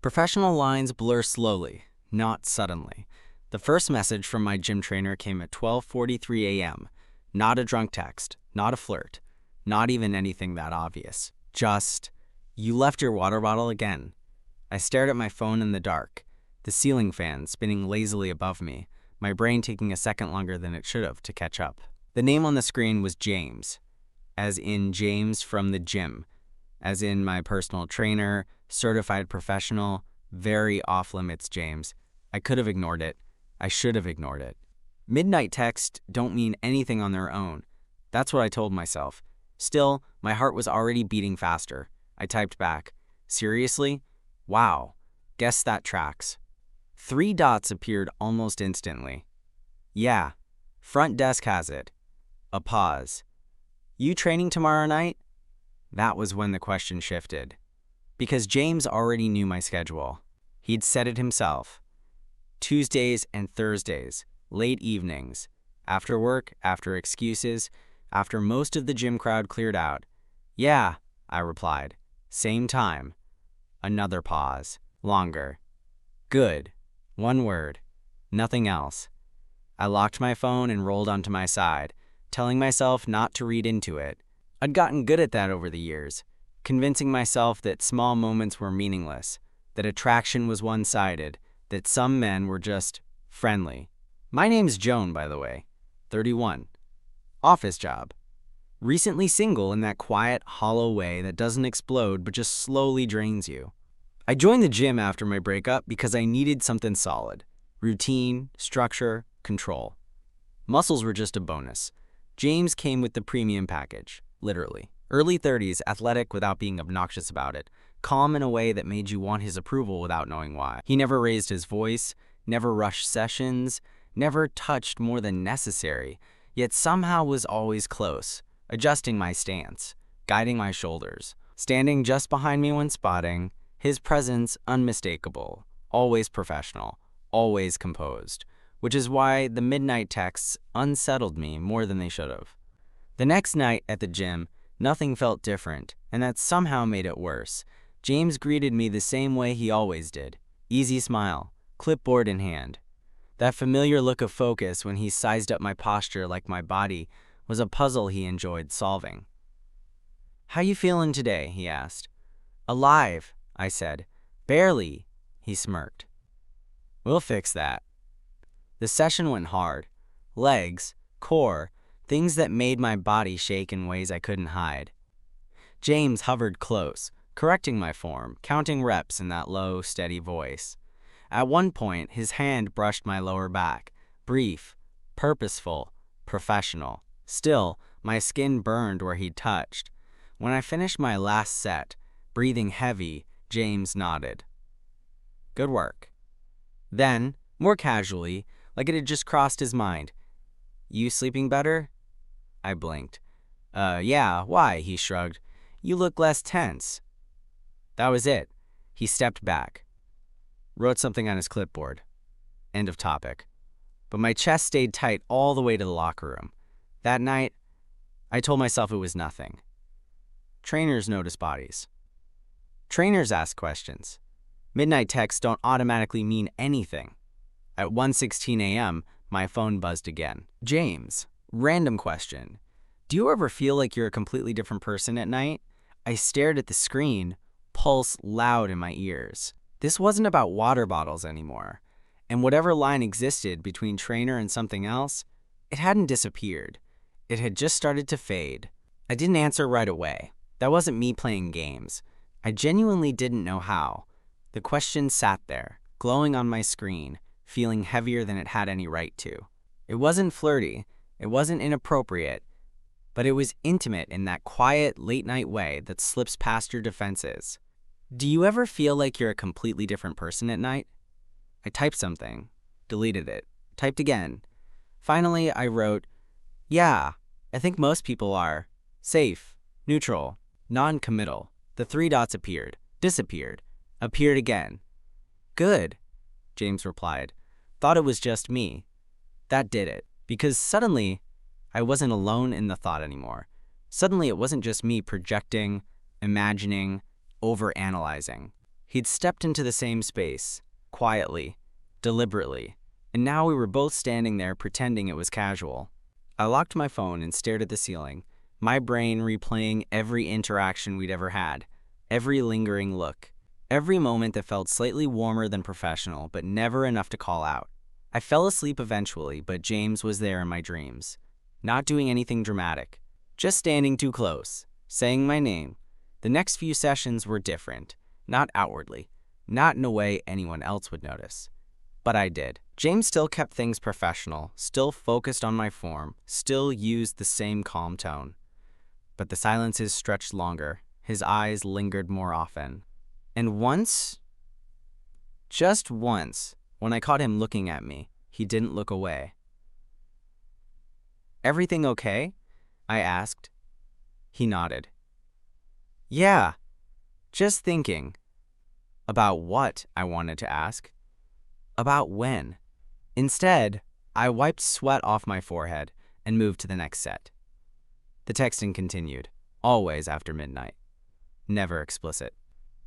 Professional lines blur slowly, not suddenly. The first message from my gym trainer came at 12:43 a.m. Not a drunk text, not a flirt, not even anything that obvious. Just, "You left your water bottle again." I stared at my phone in the dark, the ceiling fan spinning lazily above me, my brain taking a second longer than it should have to catch up. The name on the screen was James, as in James from the gym, as in my personal trainer, certified professional, very off-limits James. I could have ignored it. I should have ignored it. Midnight texts don't mean anything on their own. That's what I told myself. Still, my heart was already beating faster. I typed back, "Seriously? Wow. Guess that tracks." 3 dots appeared almost instantly. "Yeah. Front desk has it." A pause. "You training tomorrow night?" That was when the question shifted. Because James already knew my schedule. He'd said it himself. Tuesdays and Thursdays, late evenings, after work, after excuses, after most of the gym crowd cleared out. "Yeah," I replied. "Same time." Another pause. Longer. "Good." One word. Nothing else. I locked my phone and rolled onto my side, telling myself not to read into it. I'd gotten good at that over the years, convincing myself that small moments were meaningless, that attraction was one-sided, that some men were just friendly. My name's Joan, by the way, 31. Office job. Recently single in that quiet, hollow way that doesn't explode but just slowly drains you. I joined the gym after my breakup because I needed something solid. Routine, structure, control. Muscles were just a bonus. James came with the premium package, literally. Early 30s, athletic without being obnoxious about it, calm in a way that made you want his approval without knowing why. He never raised his voice, never rushed sessions, never touched more than necessary, yet somehow was always close, adjusting my stance, guiding my shoulders, standing just behind me when spotting, his presence unmistakable, always professional, always composed, which is why the midnight texts unsettled me more than they should have. The next night at the gym, nothing felt different, and that somehow made it worse. James greeted me the same way he always did. Easy smile, clipboard in hand. That familiar look of focus when he sized up my posture like my body was a puzzle he enjoyed solving. "How you feeling today?" he asked. "Alive," I said. "Barely," he smirked. "We'll fix that." The session went hard. Legs, core, things that made my body shake in ways I couldn't hide. James hovered close, correcting my form, counting reps in that low, steady voice. At one point, his hand brushed my lower back, brief, purposeful, professional. Still, my skin burned where he'd touched. When I finished my last set, breathing heavy, James nodded. "Good work." Then, more casually, like it had just crossed his mind, "You sleeping better?" I blinked. Yeah, why?" he shrugged. "You look less tense." That was it. He stepped back, wrote something on his clipboard. End of topic. But my chest stayed tight all the way to the locker room. That night, I told myself it was nothing. Trainers notice bodies. Trainers ask questions. Midnight texts don't automatically mean anything. At 1:16 a.m., my phone buzzed again. "James, random question. Do you ever feel like you're a completely different person at night?" I stared at the screen, pulse loud in my ears. This wasn't about water bottles anymore. And whatever line existed between trainer and something else, it hadn't disappeared. It had just started to fade. I didn't answer right away. That wasn't me playing games. I genuinely didn't know how. The question sat there, glowing on my screen, feeling heavier than it had any right to. It wasn't flirty, it wasn't inappropriate, but it was intimate in that quiet, late-night way that slips past your defenses. "Do you ever feel like you're a completely different person at night?" I typed something, deleted it, typed again. Finally, I wrote, "Yeah, I think most people are. Safe, neutral, non-committal." The 3 dots appeared, disappeared, appeared again. "Good," James replied. "Thought it was just me." That did it, because suddenly, I wasn't alone in the thought anymore. Suddenly, it wasn't just me projecting, imagining, overanalyzing. He'd stepped into the same space, quietly, deliberately, and now we were both standing there pretending it was casual. I locked my phone and stared at the ceiling, my brain replaying every interaction we'd ever had, every lingering look, every moment that felt slightly warmer than professional, but never enough to call out. I fell asleep eventually, but James was there in my dreams, not doing anything dramatic, just standing too close, saying my name. The next few sessions were different, not outwardly, not in a way anyone else would notice. But I did. James still kept things professional, still focused on my form, still used the same calm tone. But the silences stretched longer, his eyes lingered more often. And once, just once, when I caught him looking at me, he didn't look away. "Everything okay?" I asked. He nodded. "Yeah, just thinking." About what, I wanted to ask. About when. Instead, I wiped sweat off my forehead and moved to the next set. The texting continued, always after midnight. Never explicit.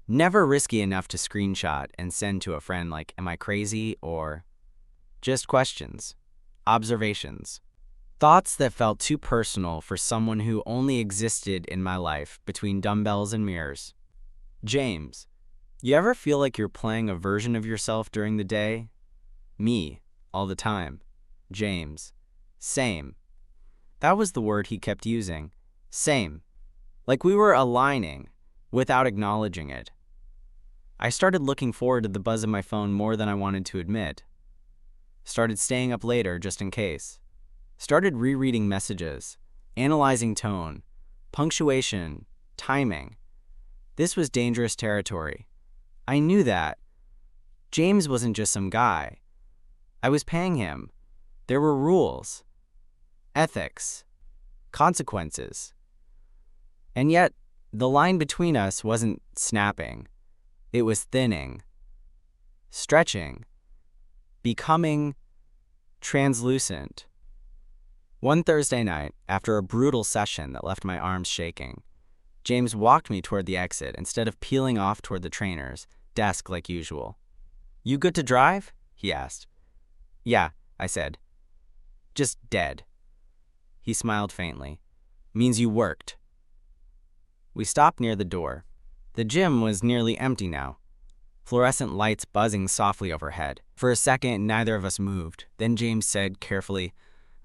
Never risky enough to screenshot and send to a friend like, "Am I crazy?" or just questions, observations, thoughts that felt too personal for someone who only existed in my life between dumbbells and mirrors. James, you ever feel like you're playing a version of yourself during the day? Me, all the time. James. Same. That was the word he kept using. Same. Like we were aligning, without acknowledging it. I started looking forward to the buzz of my phone more than I wanted to admit. Started staying up later just in case. Started rereading messages, analyzing tone, punctuation, timing. This was dangerous territory. I knew that. James wasn't just some guy. I was paying him. There were rules, ethics, consequences. And yet, the line between us wasn't snapping. It was thinning, stretching, becoming translucent. One Thursday night, after a brutal session that left my arms shaking, James walked me toward the exit instead of peeling off toward the trainer's desk like usual. "You good to drive?" he asked. "Yeah," I said. "Just dead." He smiled faintly. "Means you worked." We stopped near the door. The gym was nearly empty now, fluorescent lights buzzing softly overhead. For a second, neither of us moved. Then James said carefully,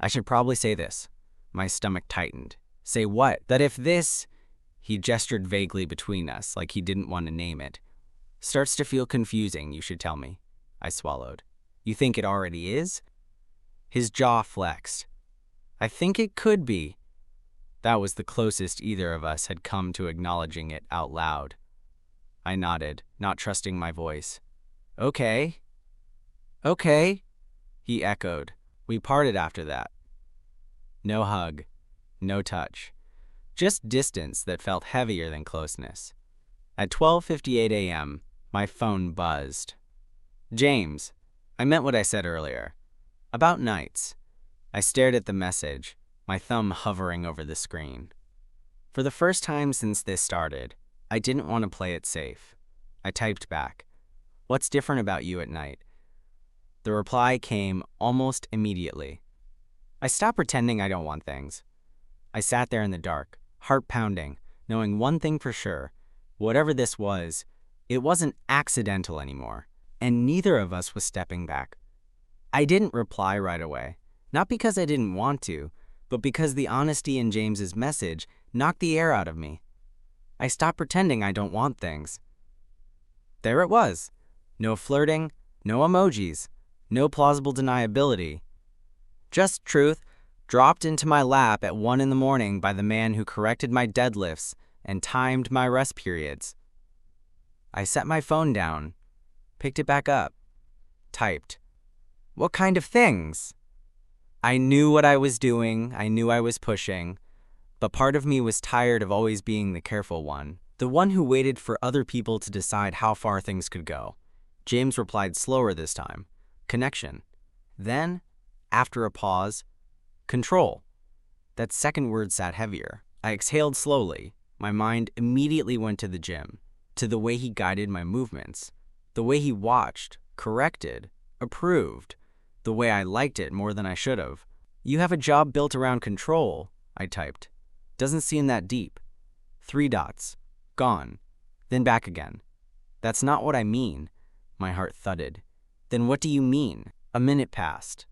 "I should probably say this." My stomach tightened. "Say what?" "That if this," he gestured vaguely between us, like he didn't want to name it, "starts to feel confusing, you should tell me." I swallowed. "You think it already is?" His jaw flexed. "I think it could be." That was the closest either of us had come to acknowledging it out loud. I nodded, not trusting my voice. "Okay. Okay," he echoed. We parted after that. No hug, no touch. Just distance that felt heavier than closeness. At 12:58 a.m., my phone buzzed. "James, I meant what I said earlier. About nights." I stared at the message, my thumb hovering over the screen. For the first time since this started, I didn't want to play it safe. I typed back, "What's different about you at night?" The reply came almost immediately. I stopped pretending I don't want things. I sat there in the dark, heart pounding, knowing one thing for sure. Whatever this was, it wasn't accidental anymore, and neither of us was stepping back. I didn't reply right away, not because I didn't want to, but because the honesty in James's message knocked the air out of me. I stopped pretending I don't want things. There it was. No flirting, no emojis, no plausible deniability. Just truth, dropped into my lap at 1 a.m. by the man who corrected my deadlifts and timed my rest periods. I set my phone down, picked it back up, typed, "What kind of things?" I knew what I was doing, I knew I was pushing, but part of me was tired of always being the careful one, the one who waited for other people to decide how far things could go. James replied slower this time, "Connection." Then, after a pause, "Control." That second word sat heavier. I exhaled slowly. My mind immediately went to the gym, to the way he guided my movements, the way he watched, corrected, approved, the way I liked it more than I should have. "You have a job built around control," I typed. "Doesn't seem that deep." 3 dots. Gone. Then back again. "That's not what I mean." My heart thudded. "Then what do you mean?" A minute passed.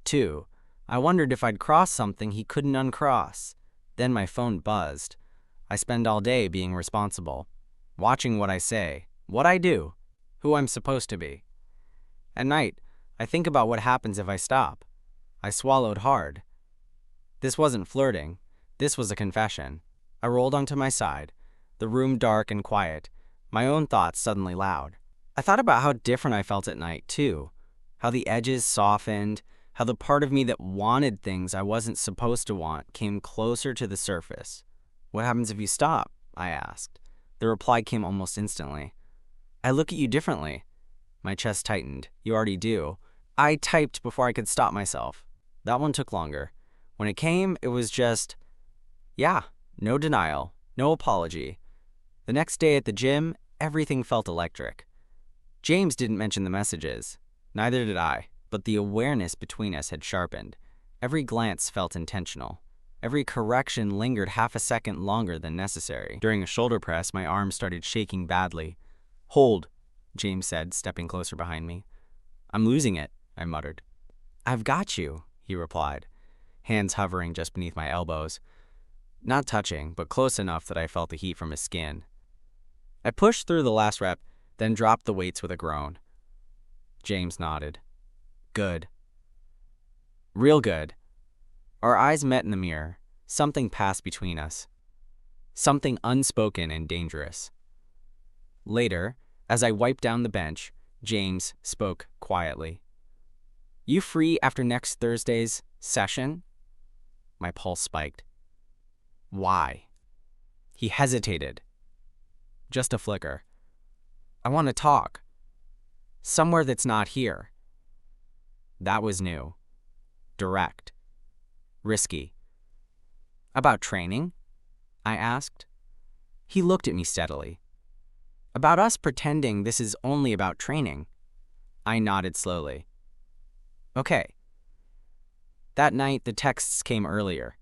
2. I wondered if I'd crossed something he couldn't uncross. Then my phone buzzed. I spend all day being responsible, watching what I say, what I do, who I'm supposed to be. At night, I think about what happens if I stop. I swallowed hard. This wasn't flirting. This was a confession. I rolled onto my side, the room dark and quiet, my own thoughts suddenly loud. I thought about how different I felt at night, too. How the edges softened, how the part of me that wanted things I wasn't supposed to want came closer to the surface. "What happens if you stop?" I asked. The reply came almost instantly. "I look at you differently." My chest tightened. "You already do." I typed before I could stop myself. That one took longer. When it came, it was just, yeah, no denial, no apology. The next day at the gym, everything felt electric. James didn't mention the messages. Neither did I, but the awareness between us had sharpened. Every glance felt intentional. Every correction lingered half a second longer than necessary. During a shoulder press, my arm started shaking badly. "Hold," James said, stepping closer behind me. "I'm losing it," I muttered. "I've got you," he replied, hands hovering just beneath my elbows. Not touching, but close enough that I felt the heat from his skin. I pushed through the last rep, then dropped the weights with a groan. James nodded. "Good. Real good." Our eyes met in the mirror. Something passed between us. Something unspoken and dangerous. Later, as I wiped down the bench, James spoke quietly. "You free after next Thursday's session?" My pulse spiked. "Why?" He hesitated. Just a flicker. "I want to talk. Somewhere that's not here." That was new. Direct. Risky. "About training?" I asked. He looked at me steadily. "About us pretending this is only about training." I nodded slowly. "Okay." That night, the texts came earlier.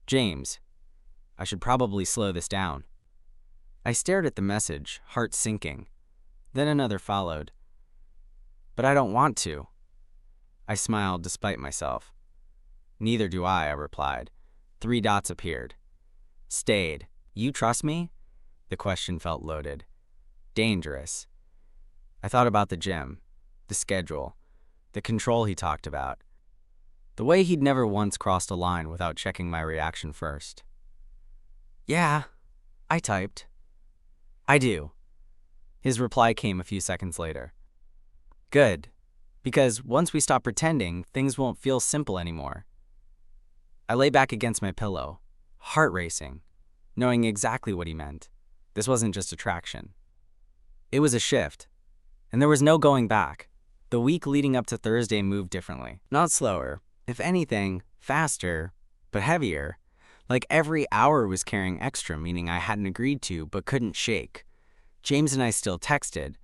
"James, I should probably slow this down." I stared at the message, heart sinking. Then another followed. "But I don't want to." I smiled despite myself. "Neither do I," replied. 3 dots appeared. "Stayed. You trust me?" The question felt loaded. Dangerous. I thought about the gym, the schedule, the control he talked about, the way he'd never once crossed a line without checking my reaction first. "Yeah," I typed. "I do." His reply came a few seconds later. "Good, because once we stop pretending, things won't feel simple anymore." I lay back against my pillow, heart racing, knowing exactly what he meant. This wasn't just attraction. It was a shift, and there was no going back. The week leading up to Thursday moved differently. Not slower, if anything, faster, but heavier. Like every hour was carrying extra meaning I hadn't agreed to but couldn't shake. James and I still texted,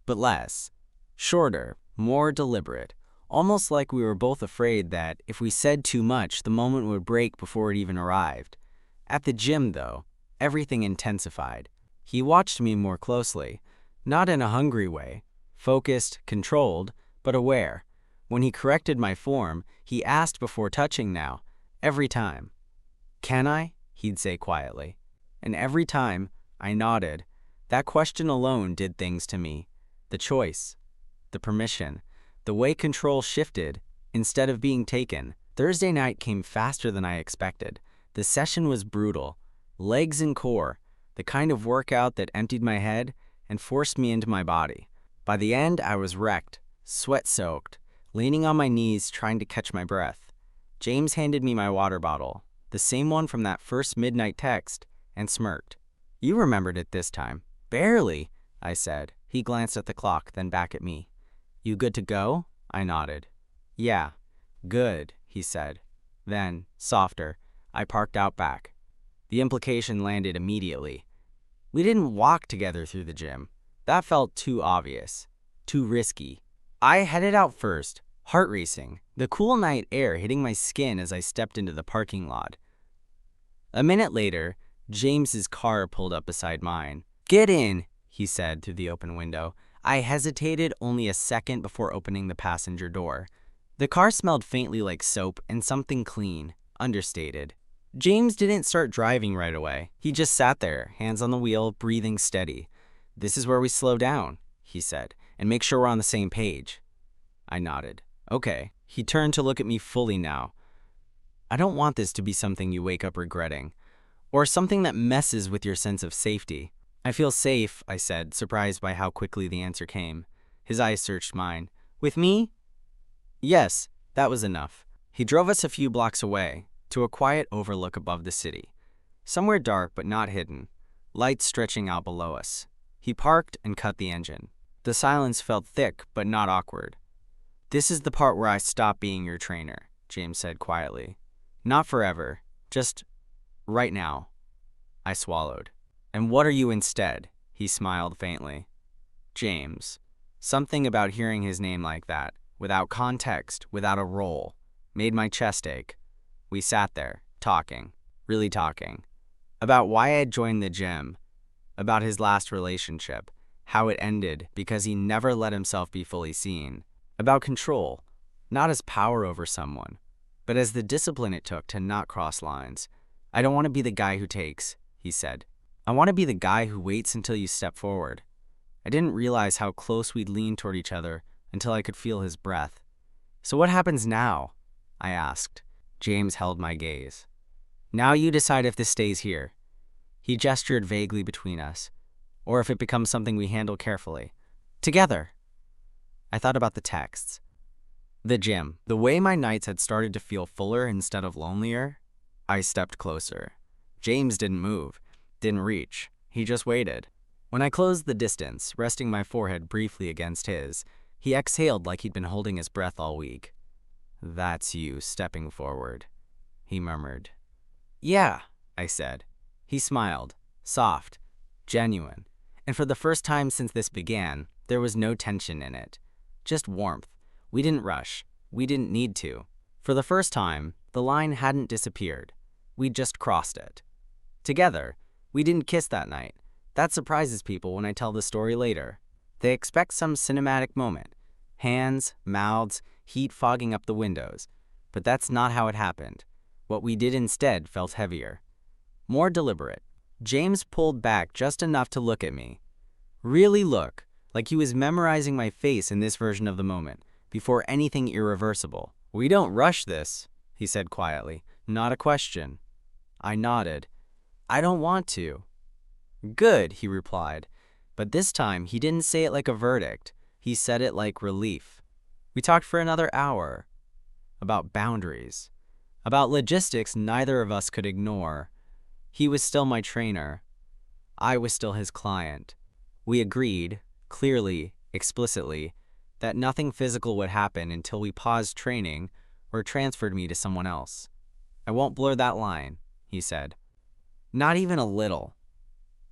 but less. Shorter, more deliberate. Almost like we were both afraid that if we said too much, the moment would break before it even arrived. At the gym, though, everything intensified. He watched me more closely, not in a hungry way, focused, controlled, but aware. When he corrected my form, he asked before touching now, every time. "Can I?" he'd say quietly. And every time, I nodded. That question alone did things to me. The choice, the permission, the way control shifted instead of being taken. Thursday night came faster than I expected. The session was brutal. Legs and core, the kind of workout that emptied my head and forced me into my body. By the end, I was wrecked, sweat-soaked, leaning on my knees trying to catch my breath. James handed me my water bottle, the same one from that first midnight text, and smirked. "You remembered it this time." "Barely," I said. He glanced at the clock, then back at me. "You good to go?" I nodded. "Yeah, good," he said. Then, softer, I parked out back. The implication landed immediately. We didn't walk together through the gym. That felt too obvious, too risky. I headed out first, heart racing, the cool night air hitting my skin as I stepped into the parking lot. A minute later, James's car pulled up beside mine. "Get in," he said through the open window. I hesitated only a second before opening the passenger door. The car smelled faintly like soap and something clean, understated. James didn't start driving right away. He just sat there, hands on the wheel, breathing steady. "This is where we slow down," he said, "and make sure we're on the same page." I nodded. "Okay." He turned to look at me fully now. "I don't want this to be something you wake up regretting, or something that messes with your sense of safety." "I feel safe," I said, surprised by how quickly the answer came. His eyes searched mine. "With me?" "Yes, that was enough." He drove us a few blocks away, to a quiet overlook above the city. Somewhere dark but not hidden, lights stretching out below us. He parked and cut the engine. The silence felt thick but not awkward. "This is the part where I stop being your trainer," James said quietly. "Not forever, just right now." I swallowed. "And what are you instead?" He smiled faintly. "James." Something about hearing his name like that, without context, without a role, made my chest ache. We sat there, talking, really talking, about why I had joined the gym, about his last relationship, how it ended because he never let himself be fully seen, about control, not as power over someone, but as the discipline it took to not cross lines. "I don't want to be the guy who takes," he said. "I want to be the guy who waits until you step forward." I didn't realize how close we'd leaned toward each other until I could feel his breath. "So what happens now?" I asked. James held my gaze. "Now you decide if this stays here." He gestured vaguely between us, "or if it becomes something we handle carefully. Together." I thought about the texts. The gym. The way my nights had started to feel fuller instead of lonelier. I stepped closer. James didn't move, didn't reach. He just waited. When I closed the distance, resting my forehead briefly against his, he exhaled like he'd been holding his breath all week. "That's you stepping forward," he murmured. "Yeah," I said. He smiled, soft, genuine, and for the first time since this began, there was no tension in it. Just warmth. We didn't rush. We didn't need to. For the first time, the line hadn't disappeared. We just crossed it. Together. We didn't kiss that night. That surprises people when I tell the story later. They expect some cinematic moment. Hands, mouths, heat fogging up the windows. But that's not how it happened. What we did instead felt heavier. More deliberate. James pulled back just enough to look at me. Really look, like he was memorizing my face in this version of the moment, before anything irreversible. "We don't rush this," he said quietly. "Not a question." I nodded. "I don't want to." "Good," he replied. But this time, he didn't say it like a verdict. He said it like relief. We talked for another hour. About boundaries. About logistics neither of us could ignore. He was still my trainer. I was still his client. We agreed, clearly, explicitly, that nothing physical would happen until we paused training or transferred me to someone else. "I won't blur that line," he said. Not even a little.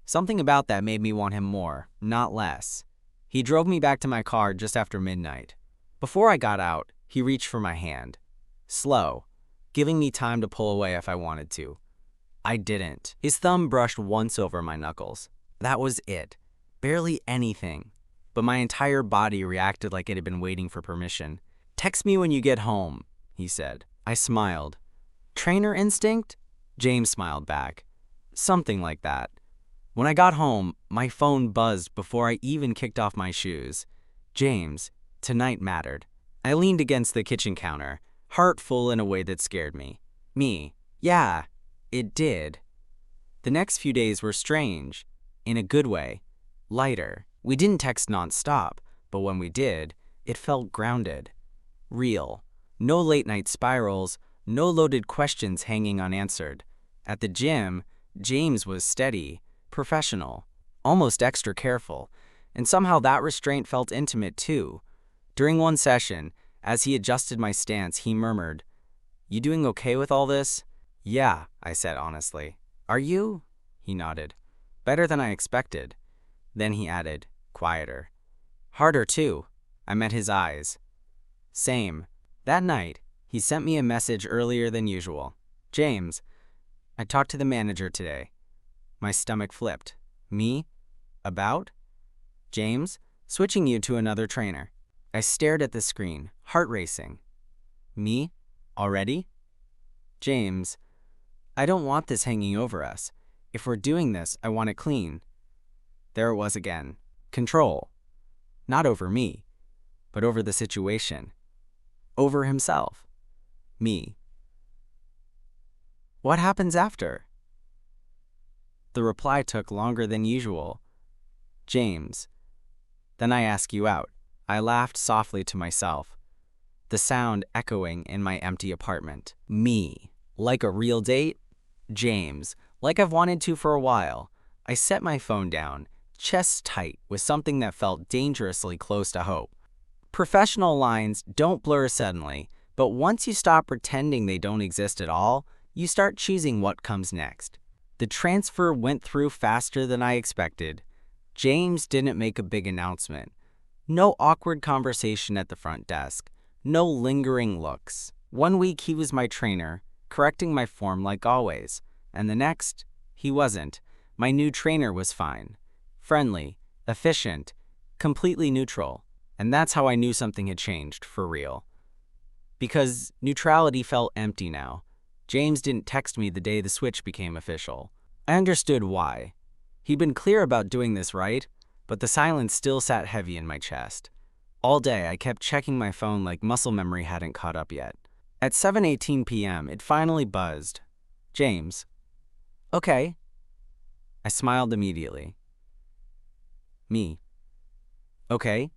Something about that made me want him more, not less. He drove me back to my car just after midnight. Before I got out, he reached for my hand. Slow, giving me time to pull away if I wanted to. I didn't. His thumb brushed once over my knuckles. That was it. Barely anything. But my entire body reacted like it had been waiting for permission. "Text me when you get home," he said. I smiled. "Trainer instinct?" James smiled back. "Something like that." When I got home, my phone buzzed before I even kicked off my shoes. James, tonight mattered. I leaned against the kitchen counter, heart full in a way that scared me. Yeah, it did. The next few days were strange, in a good way, lighter. We didn't text nonstop, but when we did, it felt grounded, real. No late-night spirals, no loaded questions hanging unanswered. At the gym, James was steady, professional, almost extra careful, and somehow that restraint felt intimate too. During one session, as he adjusted my stance, he murmured, "You doing okay with all this?" "Yeah," I said honestly. "Are you?" He nodded. Better than I expected. Then he added, quieter. Harder too. I met his eyes. Same. That night, he sent me a message earlier than usual. James, I talked to the manager today. My stomach flipped. Me? About? James, switching you to another trainer. I stared at the screen, heart racing. Me? Already? James, I don't want this hanging over us. If we're doing this, I want it clean. There it was again. Control. Not over me, but over the situation. Over himself. Me. What happens after? The reply took longer than usual. James. Then I ask you out. I laughed softly to myself, the sound echoing in my empty apartment. Me. Like a real date? James. Like I've wanted to for a while. I set my phone down, chest tight with something that felt dangerously close to hope. Professional lines don't blur suddenly, but once you stop pretending they don't exist at all, you start choosing what comes next. The transfer went through faster than I expected. James didn't make a big announcement. No awkward conversation at the front desk. No lingering looks. 1 week he was my trainer, correcting my form like always. And the next, he wasn't. My new trainer was fine. Friendly, efficient, completely neutral. And that's how I knew something had changed, for real. Because neutrality felt empty now. James didn't text me the day the switch became official. I understood why. He'd been clear about doing this right, but the silence still sat heavy in my chest. All day, I kept checking my phone like muscle memory hadn't caught up yet. At 7:18 p.m., it finally buzzed. James. Okay. I smiled immediately. Me. Okay.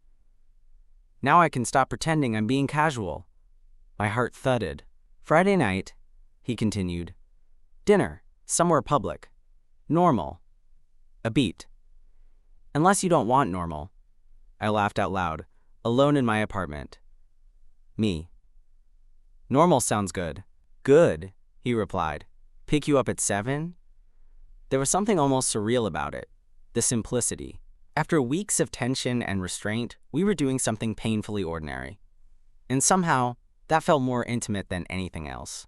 Now I can stop pretending I'm being casual. My heart thudded. Friday night, he continued. Dinner, somewhere public. Normal. A beat. Unless you don't want normal. I laughed out loud, alone in my apartment. Me. Normal sounds good. Good, he replied. Pick you up at 7? There was something almost surreal about it. The simplicity. After weeks of tension and restraint, we were doing something painfully ordinary. And somehow, that felt more intimate than anything else.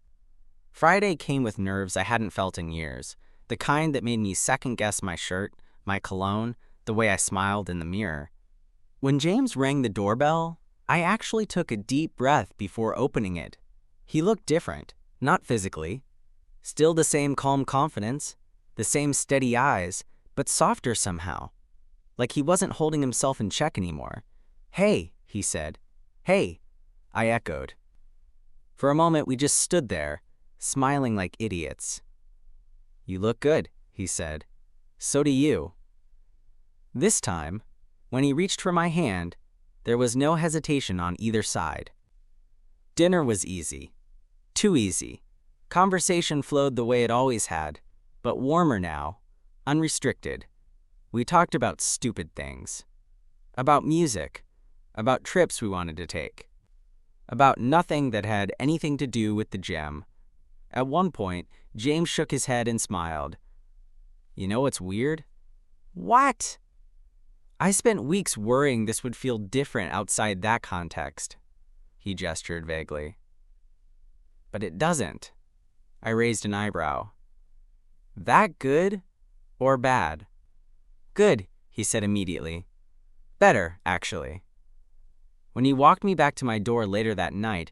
Friday came with nerves I hadn't felt in years, the kind that made me second-guess my shirt, my cologne, the way I smiled in the mirror. When James rang the doorbell, I actually took a deep breath before opening it. He looked different, not physically. Still the same calm confidence, the same steady eyes, but softer somehow. Like he wasn't holding himself in check anymore. Hey, he said. Hey, I echoed. For a moment, we just stood there, smiling like idiots. You look good, he said. So do you. This time, when he reached for my hand, there was no hesitation on either side. Dinner was easy. Too easy. Conversation flowed the way it always had, but warmer now, unrestricted. We talked about stupid things. About music. About trips we wanted to take. About nothing that had anything to do with the gym. At one point, James shook his head and smiled. You know what's weird? What? I spent weeks worrying this would feel different outside that context. He gestured vaguely. But it doesn't. I raised an eyebrow. That good or bad? Good, he said immediately. Better, actually. When he walked me back to my door later that night,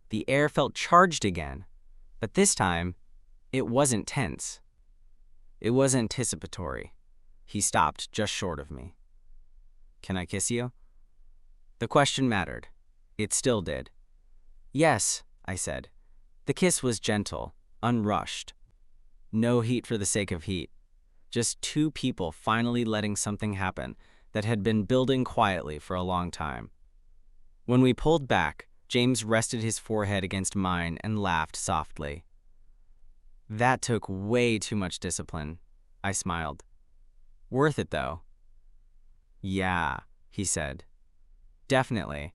the air felt charged again. But this time, it wasn't tense. It was anticipatory. He stopped just short of me. Can I kiss you? The question mattered. It still did. Yes, I said. The kiss was gentle, unrushed. No heat for the sake of heat. Just two people finally letting something happen that had been building quietly for a long time. When we pulled back, James rested his forehead against mine and laughed softly. That took way too much discipline, I smiled. Worth it, though. Yeah, he said. Definitely.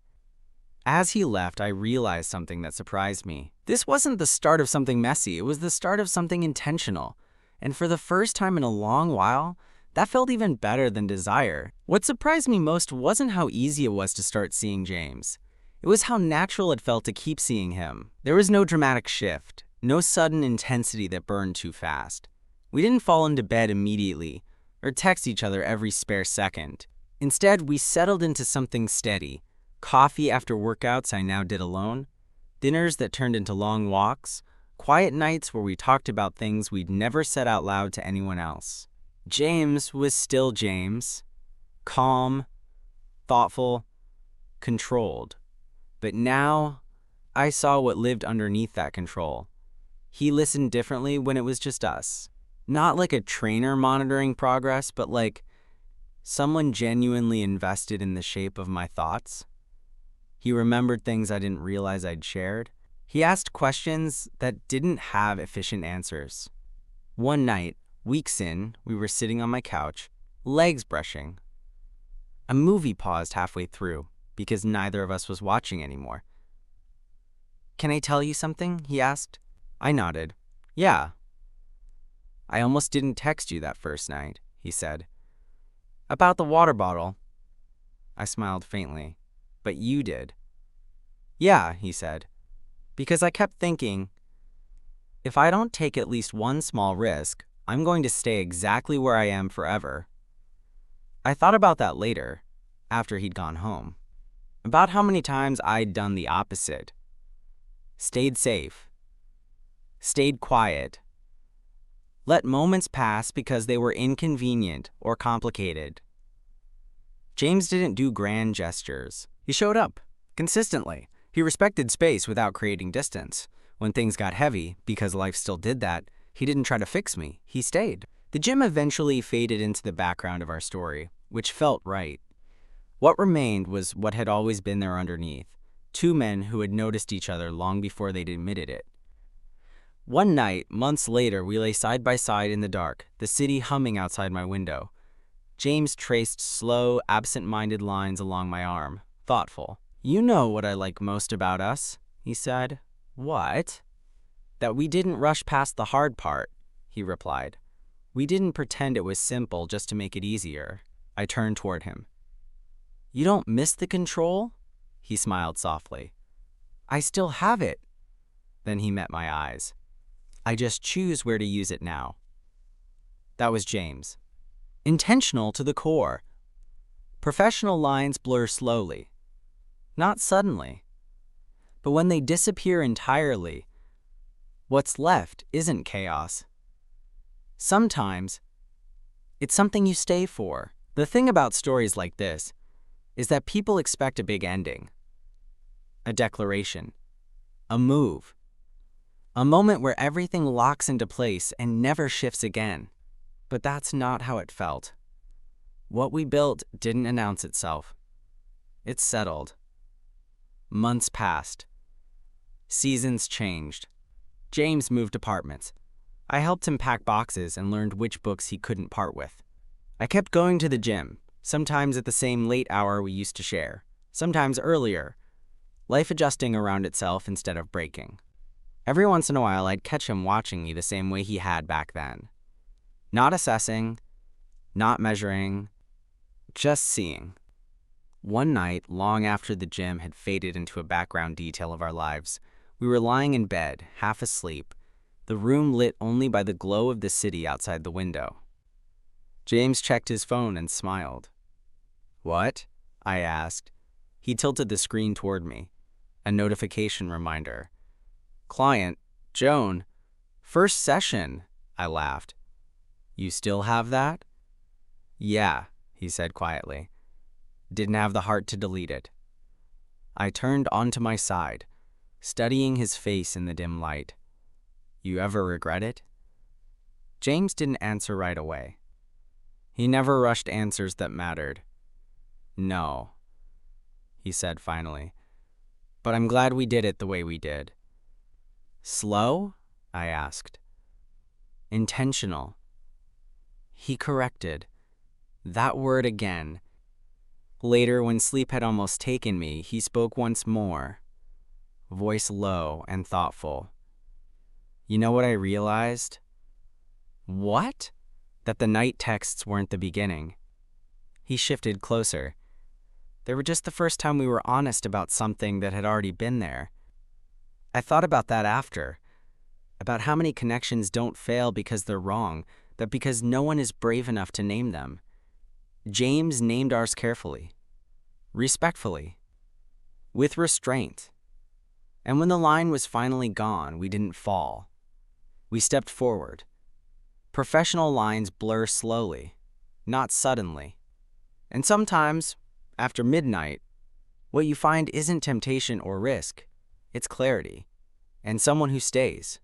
As he left, I realized something that surprised me. This wasn't the start of something messy, it was the start of something intentional. And for the first time in a long while, That felt even better than desire. What surprised me most wasn't how easy it was to start seeing James. It was how natural it felt to keep seeing him. There was no dramatic shift, no sudden intensity that burned too fast. We didn't fall into bed immediately or text each other every spare second. Instead, we settled into something steady. Coffee after workouts I now did alone, dinners that turned into long walks, quiet nights where we talked about things we'd never said out loud to anyone else. James was still James, calm, thoughtful, controlled. But now, I saw what lived underneath that control. He listened differently when it was just us. Not like a trainer monitoring progress, but like someone genuinely invested in the shape of my thoughts. He remembered things I didn't realize I'd shared. He asked questions that didn't have efficient answers. One night, weeks in, we were sitting on my couch, legs brushing. A movie paused halfway through because neither of us was watching anymore. "Can I tell you something?" he asked. I nodded. "Yeah." "I almost didn't text you that first night," he said. "About the water bottle." I smiled faintly. "But you did." "Yeah," he said. "Because I kept thinking, if I don't take at least one small risk, I'm going to stay exactly where I am forever." I thought about that later, after he'd gone home. About how many times I'd done the opposite. Stayed safe. Stayed quiet. Let moments pass because they were inconvenient or complicated. James didn't do grand gestures. He showed up, consistently. He respected space without creating distance. When things got heavy, because life still did that, he didn't try to fix me. He stayed. The gym eventually faded into the background of our story, which felt right. What remained was what had always been there underneath. Two men who had noticed each other long before they'd admitted it. One night, months later, we lay side by side in the dark, the city humming outside my window. James traced slow, absent-minded lines along my arm, thoughtful. "You know what I like most about us," he said. "What?" "That we didn't rush past the hard part," he replied. "We didn't pretend it was simple just to make it easier." I turned toward him. "You don't miss the control?" He smiled softly. "I still have it." Then he met my eyes. "I just choose where to use it now." That was James. Intentional to the core. Professional lines blur slowly. Not suddenly. But when they disappear entirely, what's left isn't chaos. Sometimes, it's something you stay for. The thing about stories like this is that people expect a big ending. A declaration. A move. A moment where everything locks into place and never shifts again. But that's not how it felt. What we built didn't announce itself. It settled. Months passed. Seasons changed. James moved apartments. I helped him pack boxes and learned which books he couldn't part with. I kept going to the gym, sometimes at the same late hour we used to share, sometimes earlier, life adjusting around itself instead of breaking. Every once in a while, I'd catch him watching me the same way he had back then. Not assessing, not measuring, just seeing. One night, long after the gym had faded into a background detail of our lives, we were lying in bed, half asleep, the room lit only by the glow of the city outside the window. James checked his phone and smiled. "What?" I asked. He tilted the screen toward me. A notification reminder. "Client, Joan. First session," I laughed. "You still have that?" "Yeah," he said quietly. Didn't have the heart to delete it. I turned onto my side, studying his face in the dim light. "You ever regret it?" James didn't answer right away. He never rushed answers that mattered. "No," he said finally. "But I'm glad we did it the way we did." "Slow?" I asked. "Intentional." He corrected. That word again. Later, when sleep had almost taken me, he spoke once more, voice low and thoughtful. "You know what I realized?" "What?" that the night texts weren't the beginning. He shifted closer. They were just the first time we were honest about something that had already been there. I thought about that after, about how many connections don't fail because they're wrong, but because no one is brave enough to name them. James named ours carefully, respectfully, with restraint. And when the line was finally gone, we didn't fall. We stepped forward. Professional lines blur slowly, not suddenly. And sometimes, after midnight, what you find isn't temptation or risk, it's clarity, and someone who stays.